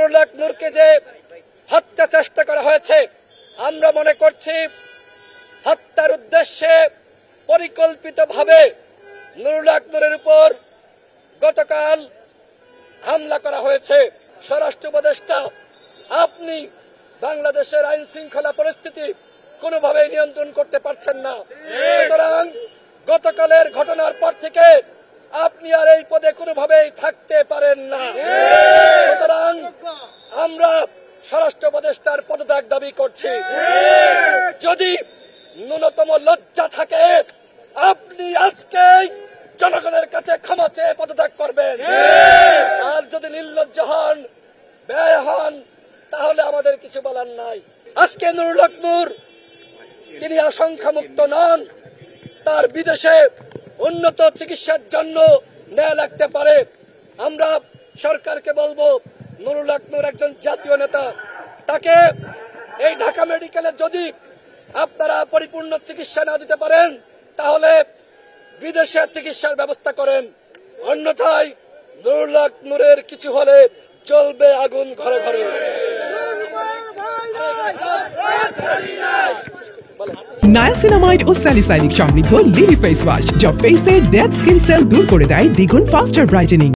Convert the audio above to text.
নুরুল হক নূরকে যে হত্যা চেষ্টা করা হয়েছে, আমরা মনে করছি হত্যার উদ্দেশ্যে পরিকল্পিতভাবে নুরুল হক নূরের উপর গতকাল হামলা করা হয়েছে। স্বরাষ্ট্র উপদেষ্টা, আপনি বাংলাদেশের আইন শৃঙ্খলা পরিস্থিতি কোনোভাবেই নিয়ন্ত্রণ করতে পারছেন না। সুতরাং গতকালের ঘটনার পর থেকে আপনি আর এই পদে কোনোভাবেই থাকতে পারেন না। সুতরাং আমরা স্বরাষ্ট্র উপদেষ্টার পদত্যাগ দাবি করছি। যদি ন্যূনতম লজ্জা থাকে, আপনি আজকেই জনগণের কাছে ক্ষমা চেয়ে পদত্যাগ করবেন। আর যদি নির্লজ্জ হন, ব্যয় হন, তাহলে আমাদের কিছু বলার নাই। আজকে নুরুল হক নূর তিনি আশঙ্কা মুক্ত নন, তার বিদেশে উন্নত চিকিৎসার জন্য নেওয়া লাগতে পারে। আমরা সরকারকে বলবো, নুরুল হক নূর একজন জাতীয় নেতা, তাকে এই ঢাকা মেডিকেলে যদি আপনারা পরিপূর্ণ চিকিৎসা না দিতে পারেন, তাহলে বিদেশে চিকিৎসার ব্যবস্থা করেন। অন্যথায় নুরুল হক নূরের কিছু হলে চলবে আগুন ঘরে ঘরে। নায়াসিনামাইড ও স্যালিসাইলিক সমৃদ্ধ লিলি ফেস ওয়াশ, যা ফেসের ডেড স্কিন সেল দূর করে দেয় দ্বিগুণ ফাস্টার ব্রাইটেনিং।